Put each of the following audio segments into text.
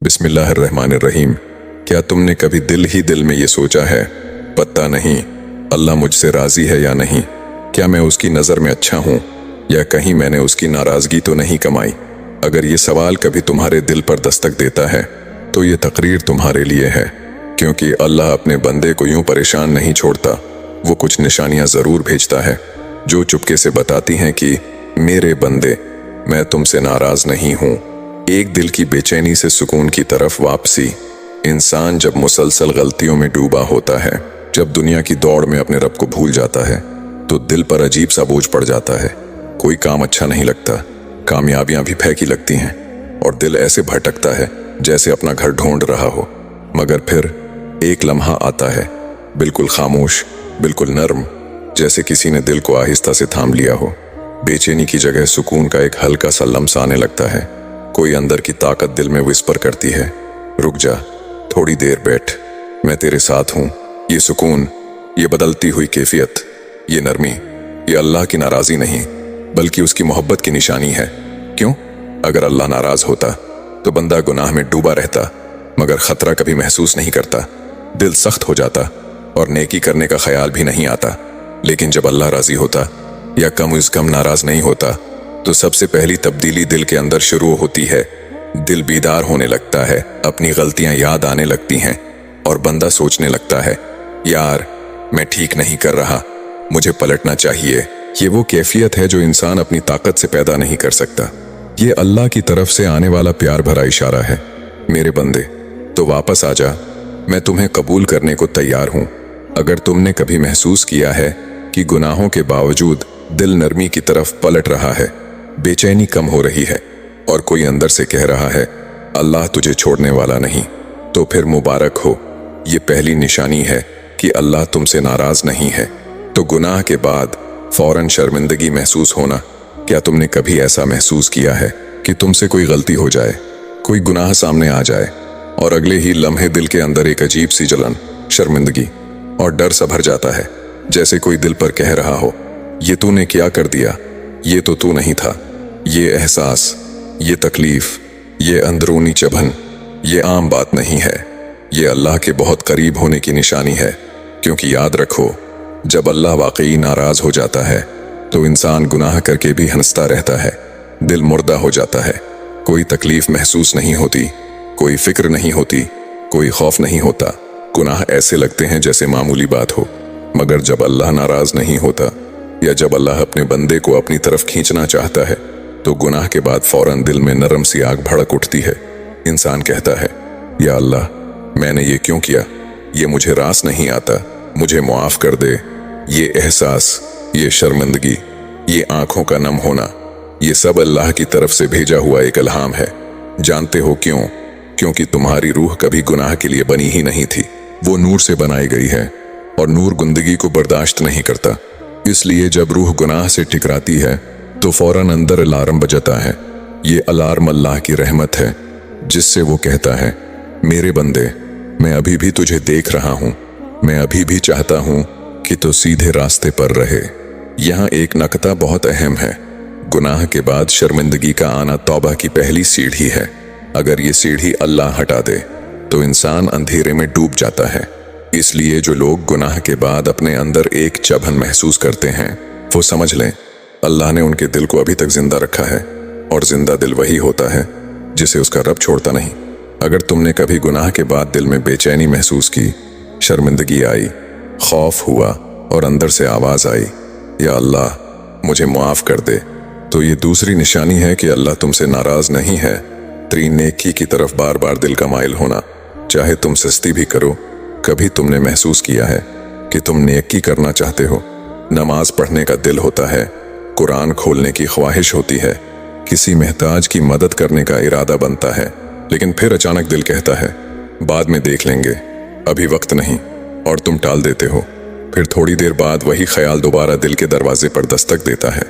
बिस्मिल्लाहिर्रहमानिर्रहीम। क्या तुमने कभी दिल ही दिल में ये सोचा है, पता नहीं अल्लाह मुझसे राजी है या नहीं? क्या मैं उसकी नज़र में अच्छा हूँ या कहीं मैंने उसकी नाराज़गी तो नहीं कमाई? अगर ये सवाल कभी तुम्हारे दिल पर दस्तक देता है तो ये तकरीर तुम्हारे लिए है, क्योंकि अल्लाह अपने बंदे को यूं परेशान नहीं छोड़ता। वो कुछ निशानियां ज़रूर भेजता है जो चुपके से बताती हैं कि मेरे बंदे, मैं तुमसे नाराज़ नहीं हूँ। एक दिल की बेचैनी से सुकून की तरफ वापसी। इंसान जब मुसलसल गलतियों में डूबा होता है, जब दुनिया की दौड़ में अपने रब को भूल जाता है, तो दिल पर अजीब सा बोझ पड़ जाता है। कोई काम अच्छा नहीं लगता, कामयाबियां भी फैकी लगती हैं और दिल ऐसे भटकता है जैसे अपना घर ढूंढ रहा हो। मगर फिर एक लम्हा आता है, बिल्कुल खामोश, बिल्कुल नर्म, जैसे किसी ने दिल को आहिस्ता से थाम लिया हो। बेचैनी की जगह सुकून का एक हल्का सा लम्स आने लगता है। कोई अंदर की ताकत दिल में विस्पर करती है, रुक जा, थोड़ी देर बैठ, मैं तेरे साथ हूँ। ये सुकून, ये बदलती हुई कैफियत, ये नरमी, ये अल्लाह की नाराज़ी नहीं बल्कि उसकी मोहब्बत की निशानी है। क्यों? अगर अल्लाह नाराज होता तो बंदा गुनाह में डूबा रहता, मगर खतरा कभी महसूस नहीं करता, दिल सख्त हो जाता और नेकी करने का ख्याल भी नहीं आता। लेकिन जब अल्लाह राजी होता या कम से कम नाराज नहीं होता, तो सबसे पहली तब्दीली दिल के अंदर शुरू होती है। दिल बीदार होने लगता है, अपनी गलतियां याद आने लगती हैं और बंदा सोचने लगता है, यार मैं ठीक नहीं कर रहा, मुझे पलटना चाहिए। ये वो कैफियत है जो इंसान अपनी ताकत से पैदा नहीं कर सकता। ये अल्लाह की तरफ से आने वाला प्यार भरा इशारा है, मेरे बंदे तो वापस आ जा, मैं तुम्हें कबूल करने को तैयार हूँ। अगर तुमने कभी महसूस किया है कि गुनाहों के बावजूद दिल नरमी की तरफ पलट रहा है, बेचैनी कम हो रही है और कोई अंदर से कह रहा है अल्लाह तुझे छोड़ने वाला नहीं, तो फिर मुबारक हो। ये पहली निशानी है कि अल्लाह तुमसे नाराज नहीं है। तो गुनाह के बाद फौरन शर्मिंदगी महसूस होना। क्या तुमने कभी ऐसा महसूस किया है कि तुमसे कोई गलती हो जाए, कोई गुनाह सामने आ जाए और अगले ही लम्हे दिल के अंदर एक अजीब सी जलन, शर्मिंदगी और डर सा भर जाता है, जैसे कोई दिल पर कह रहा हो ये तूने क्या कर दिया, ये तो तू नहीं था। ये एहसास, ये तकलीफ, ये अंदरूनी चुभन, ये आम बात नहीं है, ये अल्लाह के बहुत करीब होने की निशानी है। क्योंकि याद रखो, जब अल्लाह वाकई नाराज हो जाता है तो इंसान गुनाह करके भी हंसता रहता है, दिल मुर्दा हो जाता है। कोई तकलीफ महसूस नहीं होती, कोई फिक्र नहीं होती, कोई खौफ नहीं होता। गुनाह ऐसे लगते हैं जैसे मामूली बात हो। मगर जब अल्लाह नाराज नहीं होता या जब अल्लाह अपने बंदे को अपनी तरफ खींचना चाहता है, तो गुनाह के बाद फौरन दिल में नरम सी आग भड़क उठती है। इंसान कहता है, या अल्लाह मैंने ये क्यों किया, ये मुझे रास नहीं आता, मुझे मुआफ कर दे। ये एहसास, ये शर्मिंदगी, ये आंखों का नम होना, ये सब अल्लाह की तरफ से भेजा हुआ एक इल्हाम है। जानते हो क्यों? क्योंकि तुम्हारी रूह कभी गुनाह के लिए बनी ही नहीं थी। वो नूर से बनाई गई है और नूर गुंदगी को बर्दाश्त नहीं करता। इसलिए जब रूह गुनाह से टकराती है तो फौरन अंदर अलार्म बजता है। ये अलार्म अल्लाह की रहमत है, जिससे वो कहता है, मेरे बंदे, मैं अभी भी तुझे देख रहा हूँ, मैं अभी भी चाहता हूँ कि तो सीधे रास्ते पर रहे। यहाँ एक नकता बहुत अहम है, गुनाह के बाद शर्मिंदगी का आना तौबा की पहली सीढ़ी है। अगर ये सीढ़ी अल्लाह हटा दे तो इंसान अंधेरे में डूब जाता है। इसलिए जो लोग गुनाह के बाद अपने अंदर एक चुभन महसूस करते हैं, वो समझ लें अल्लाह ने उनके दिल को अभी तक जिंदा रखा है, और जिंदा दिल वही होता है जिसे उसका रब छोड़ता नहीं। अगर तुमने कभी गुनाह के बाद दिल में बेचैनी महसूस की, शर्मिंदगी आई, खौफ हुआ और अंदर से आवाज आई, या अल्लाह मुझे माफ कर दे, तो ये दूसरी निशानी है कि अल्लाह तुमसे नाराज नहीं है। नेकी की तरफ बार बार दिल का माइल होना, चाहे तुम सस्ती भी करो। कभी तुमने महसूस किया है कि तुम नेकी करना चाहते हो, नमाज पढ़ने का दिल होता है, कुरान खोलने की ख्वाहिश होती है, किसी महताज की मदद करने का इरादा बनता है, लेकिन फिर अचानक दिल कहता है बाद में देख लेंगे, अभी वक्त नहीं, और तुम टाल देते हो। फिर थोड़ी देर बाद वही ख्याल दोबारा दिल के दरवाजे पर दस्तक देता है।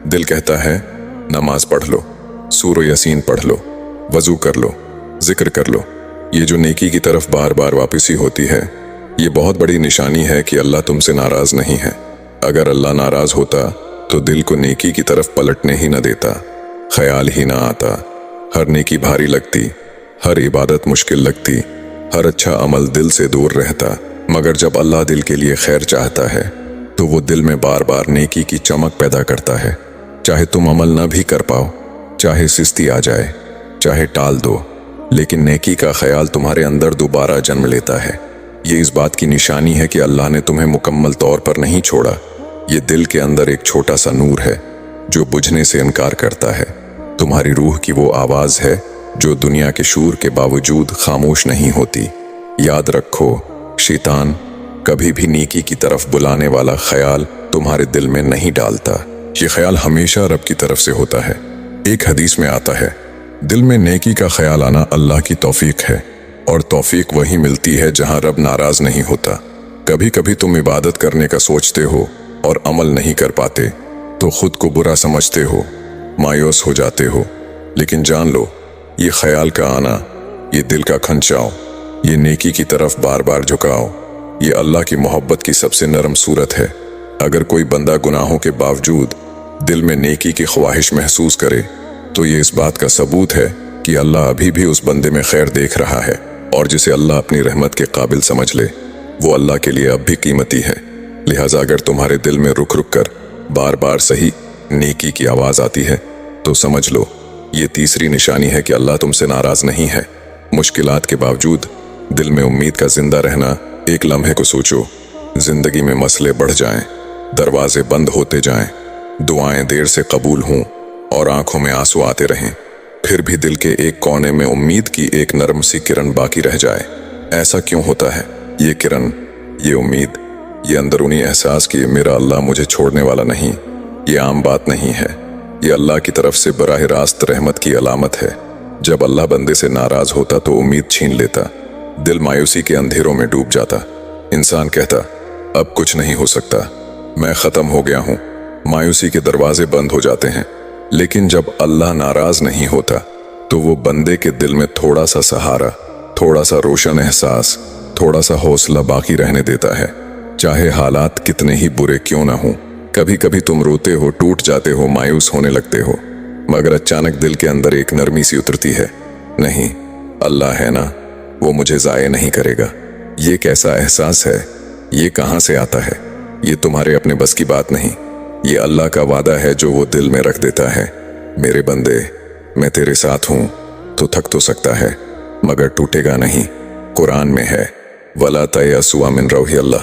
दिल कहता है नमाज पढ़ लो, सूरह यासीन पढ़ लो, वजू कर लो, जिक्र कर लो। ये जो नेकी की तरफ बार बार वापसी होती है, ये बहुत बड़ी निशानी है कि अल्लाह तुमसे नाराज नहीं है। अगर अल्लाह नाराज होता तो दिल को नेकी की तरफ पलटने ही न देता, ख्याल ही ना आता, हर नेकी भारी लगती, हर इबादत मुश्किल लगती, हर अच्छा अमल दिल से दूर रहता, मगर जब अल्लाह दिल के लिए खैर चाहता है तो वो दिल में बार बार नेकी की चमक पैदा करता है। चाहे तुम अमल न भी कर पाओ, चाहे सुस्ती आ जाए, चाहे टाल दो, लेकिन नेकी का ख्याल तुम्हारे अंदर दोबारा जन्म लेता है। ये इस बात की निशानी है कि अल्लाह ने तुम्हें मुकम्मल तौर पर नहीं छोड़ा। ये दिल के अंदर एक छोटा सा नूर है जो बुझने से इनकार करता है। तुम्हारी रूह की वो आवाज़ है जो दुनिया के शोर के बावजूद खामोश नहीं होती। याद रखो, शैतान कभी भी नेकी की तरफ बुलाने वाला ख्याल तुम्हारे दिल में नहीं डालता। ये ख्याल हमेशा रब की तरफ से होता है। एक हदीस में आता है, दिल में नेकी का ख्याल आना अल्लाह की तौफीक है, और तौफीक वही मिलती है जहां रब नाराज नहीं होता। कभी कभी तुम इबादत करने का सोचते हो और अमल नहीं कर पाते तो खुद को बुरा समझते हो, मायूस हो जाते हो, लेकिन जान लो, ये ख्याल का आना, ये दिल का खंचाव, ये नेकी की तरफ बार बार झुकाओ, ये अल्लाह की मोहब्बत की सबसे नरम सूरत है। अगर कोई बंदा गुनाहों के बावजूद दिल में नेकी की ख्वाहिश महसूस करे तो ये इस बात का सबूत है कि अल्लाह अभी भी उस बंदे में खैर देख रहा है, और जिसे अल्लाह अपनी रहमत के काबिल समझ ले वो अल्लाह के लिए अब भी कीमती है। लिहाजा अगर तुम्हारे दिल में रुक रुक कर बार बार सही नेकी की आवाज़ आती है तो समझ लो, ये तीसरी निशानी है कि अल्लाह तुमसे नाराज़ नहीं है। मुश्किलात के बावजूद दिल में उम्मीद का जिंदा रहना। एक लम्हे को सोचो, जिंदगी में मसले बढ़ जाएं, दरवाजे बंद होते जाएं, दुआएं देर से कबूल हों और आंखों में आंसू आते रहें, फिर भी दिल के एक कोने में उम्मीद की एक नरम सी किरण बाकी रह जाए। ऐसा क्यों होता है? ये किरण, ये उम्मीद, ये अंदरूनी एहसास कि मेरा अल्लाह मुझे छोड़ने वाला नहीं, ये आम बात नहीं है। ये अल्लाह की तरफ से बराह रास्त रहमत की अलामत है। जब अल्लाह बंदे से नाराज होता तो उम्मीद छीन लेता, दिल मायूसी के अंधेरों में डूब जाता। इंसान कहता, अब कुछ नहीं हो सकता, मैं खत्म हो गया हूं। मायूसी के दरवाजे बंद हो जाते हैं। लेकिन जब अल्लाह नाराज नहीं होता तो वो बंदे के दिल में थोड़ा सा सहारा, थोड़ा सा रोशन एहसास, थोड़ा सा हौसला बाकी रहने देता है। चाहे हालात कितने ही बुरे क्यों ना हों, कभी कभी तुम रोते हो, टूट जाते हो, मायूस होने लगते हो, मगर अचानक दिल के अंदर एक नरमी सी उतरती है, नहीं, अल्लाह है ना, वो मुझे ज़ाये नहीं करेगा। ये कैसा एहसास है? ये कहाँ से आता है? ये तुम्हारे अपने बस की बात नहीं, ये अल्लाह का वादा है जो वो दिल में रख देता है। मेरे बंदे, मैं तेरे साथ हूँ, तो थक तो सकता है मगर टूटेगा नहीं। कुरान में है, वला तयअसू मिन रौहिल्लाह,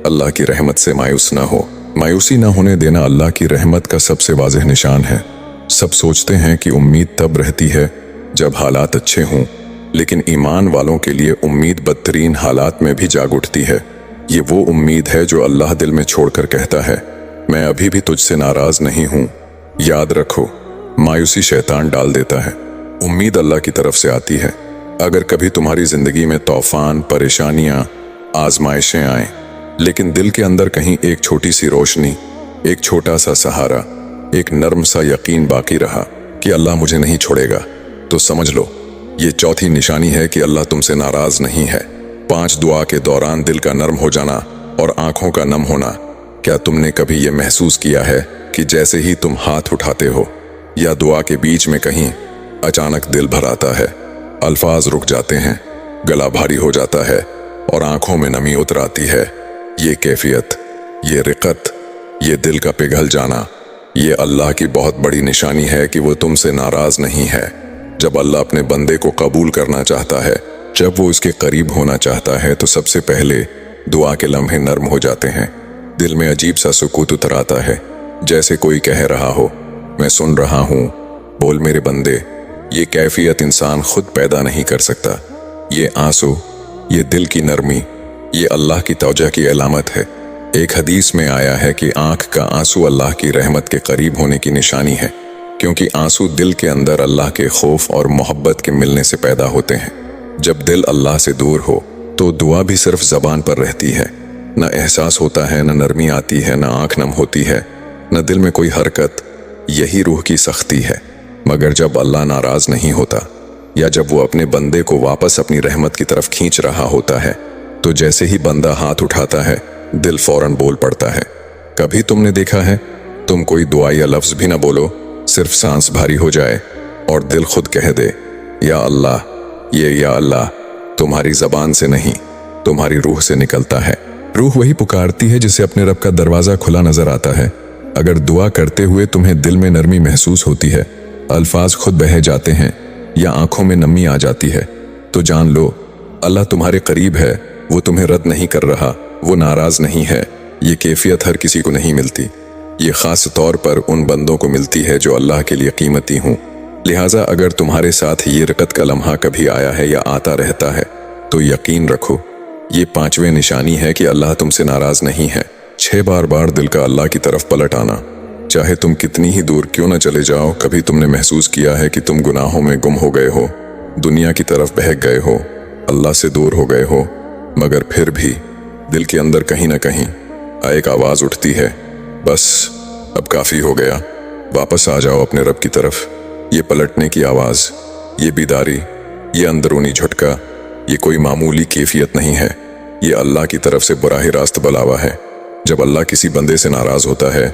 अल्लाह की रहमत से मायूस ना हो। मायूसी ना होने देना अल्लाह की रहमत का सबसे वाज़ेह निशान है। सब सोचते हैं कि उम्मीद तब रहती है जब हालात अच्छे हों, लेकिन ईमान वालों के लिए उम्मीद बदतरीन हालात में भी जाग उठती है। ये वो उम्मीद है जो अल्लाह दिल में छोड़कर कहता है, मैं अभी भी तुझसे नाराज नहीं हूँ। याद रखो, मायूसी शैतान डाल देता है, उम्मीद अल्लाह की तरफ से आती है। अगर कभी तुम्हारी जिंदगी में तूफान, परेशानियां, आजमाइशें आए, लेकिन दिल के अंदर कहीं एक छोटी सी रोशनी, एक छोटा सा सहारा, एक नर्म सा यकीन बाकी रहा कि अल्लाह मुझे नहीं छोड़ेगा, तो समझ लो ये चौथी निशानी है कि अल्लाह तुमसे नाराज नहीं है। 5 दुआ के दौरान दिल का नर्म हो जाना और आंखों का नम होना। क्या तुमने कभी ये महसूस किया है कि जैसे ही तुम हाथ उठाते हो या दुआ के बीच में कहीं अचानक दिल भर आता है, अल्फाज रुक जाते हैं, गला भारी हो जाता है और आंखों में नमी उतर आती है? ये कैफियत, ये रिकत, ये दिल का पिघल जाना, ये अल्लाह की बहुत बड़ी निशानी है कि वो तुमसे नाराज नहीं है। जब अल्लाह अपने बंदे को कबूल करना चाहता है, जब वो इसके करीब होना चाहता है, तो सबसे पहले दुआ के लम्हे नर्म हो जाते हैं। दिल में अजीब सा सुकूत उतर आता है, जैसे कोई कह रहा हो, मैं सुन रहा हूँ, बोल मेरे बंदे। ये कैफियत इंसान खुद पैदा नहीं कर सकता। ये आंसू, ये दिल की नरमी, ये अल्लाह की तौजा की अलामत है। एक हदीस में आया है कि आंख का आंसू अल्लाह की रहमत के करीब होने की निशानी है, क्योंकि आंसू दिल के अंदर अल्लाह के खौफ और मोहब्बत के मिलने से पैदा होते हैं। जब दिल अल्लाह से दूर हो तो दुआ भी सिर्फ ज़बान पर रहती है, न एहसास होता है, न नरमी आती है, न आंख नम होती है, न दिल में कोई हरकत। यही रूह की सख्ती है। मगर जब अल्लाह नाराज नहीं होता या जब वो अपने बंदे को वापस अपनी रहमत की तरफ खींच रहा होता है, तो जैसे ही बंदा हाथ उठाता है, दिल फौरन बोल पड़ता है। कभी तुमने देखा है, तुम कोई दुआ या लफ्ज़ भी ना बोलो, सिर्फ सांस भारी हो जाए और दिल खुद कह दे, या अल्लाह ये या अल्लाह तुम्हारी जबान से नहीं, तुम्हारी रूह से निकलता है। रूह वही पुकारती है जिसे अपने रब का दरवाजा खुला नजर आता है। अगर दुआ करते हुए तुम्हें दिल में नरमी महसूस होती है, अल्फाज खुद बह जाते हैं या आंखों में नमी आ जाती है, तो जान लो अल्लाह तुम्हारे करीब है। वो तुम्हें रद्द नहीं कर रहा, वो नाराज नहीं है। ये कैफियत हर किसी को नहीं मिलती, ये खास तौर पर उन बंदों को मिलती है जो अल्लाह के लिए कीमती हूँ। लिहाजा अगर तुम्हारे साथ ये रकत का लम्हा कभी आया है या आता रहता है, तो यकीन रखो ये 5वें निशानी है कि अल्लाह तुमसे नाराज नहीं है। 6 बार दिल का अल्लाह की तरफ पलट आना। चाहे तुम कितनी ही दूर क्यों न चले जाओ, कभी तुमने महसूस किया है कि तुम गुनाहों में गुम हो गए हो, दुनिया की तरफ बहक गए हो, अल्लाह से दूर हो गए हो, मगर फिर भी दिल के अंदर कहीं ना कहीं एक आवाज उठती है, बस अब काफी हो गया, वापस आ जाओ अपने रब की तरफ। ये पलटने की आवाज, ये बेदारी, ये अंदरूनी झटका, ये कोई मामूली कैफियत नहीं है, ये अल्लाह की तरफ से बराह रास्त बुलावा है। जब अल्लाह किसी बंदे से नाराज होता है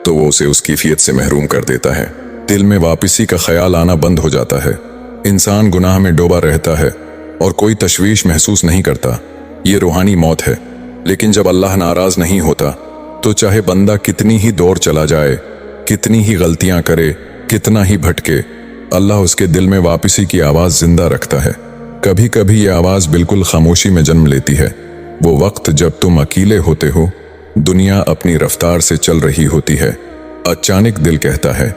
तो वो उसे उस कैफियत से महरूम कर देता है। दिल में वापसी का ख्याल आना बंद हो जाता है, इंसान गुनाह में डूबा रहता है और कोई तशवीश महसूस नहीं करता। ये रूहानी मौत है। लेकिन जब अल्लाह नाराज नहीं होता तो चाहे बंदा कितनी ही दूर चला जाए, कितनी ही गलतियां करे, कितना ही भटके, अल्लाह उसके दिल में वापसी की आवाज जिंदा रखता है। कभी कभी ये आवाज बिल्कुल खामोशी में जन्म लेती है। वो वक्त जब तुम अकेले होते हो, दुनिया अपनी रफ्तार से चल रही होती है, अचानक दिल कहता है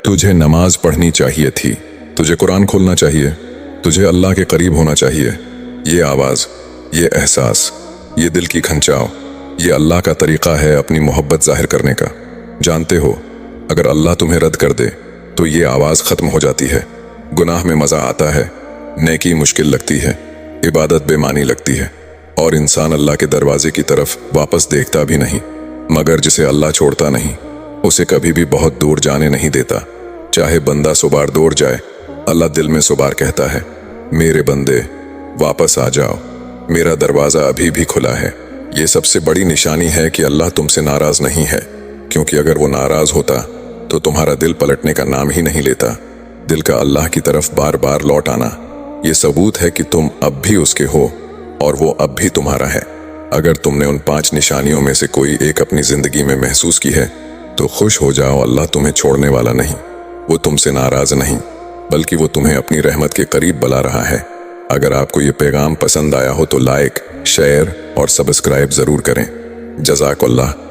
तुझे नमाज पढ़नी चाहिए थी, तुझे कुरान खोलना चाहिए, तुझे अल्लाह के करीब होना चाहिए। ये आवाज, ये एहसास, ये दिल की खंचाव, ये अल्लाह का तरीका है अपनी मोहब्बत जाहिर करने का। जानते हो, अगर अल्लाह तुम्हें रद्द कर दे तो ये आवाज खत्म हो जाती है। गुनाह में मजा आता है, नेकी मुश्किल लगती है, इबादत बेमानी लगती है और इंसान अल्लाह के दरवाजे की तरफ वापस देखता भी नहीं। मगर जिसे अल्लाह छोड़ता नहीं, उसे कभी भी बहुत दूर जाने नहीं देता। चाहे बंदा 100 बार दूर जाए, अल्लाह दिल में 100 बार कहता है मेरे बंदे वापस आ जाओ, मेरा दरवाजा अभी भी खुला है। ये सबसे बड़ी निशानी है कि अल्लाह तुमसे नाराज नहीं है, क्योंकि अगर वो नाराज होता तो तुम्हारा दिल पलटने का नाम ही नहीं लेता। दिल का अल्लाह की तरफ बार बार लौट आना, ये सबूत है कि तुम अब भी उसके हो और वो अब भी तुम्हारा है। अगर तुमने उन 5 निशानियों में से कोई एक अपनी जिंदगी में महसूस की है तो खुश हो जाओ, अल्लाह तुम्हें छोड़ने वाला नहीं, वो तुमसे नाराज नहीं, बल्कि वो तुम्हें अपनी रहमत के करीब बुला रहा है। अगर आपको ये पैगाम पसंद आया हो तो लाइक, शेयर और सब्सक्राइब जरूर करें। जज़ाकल्लाह।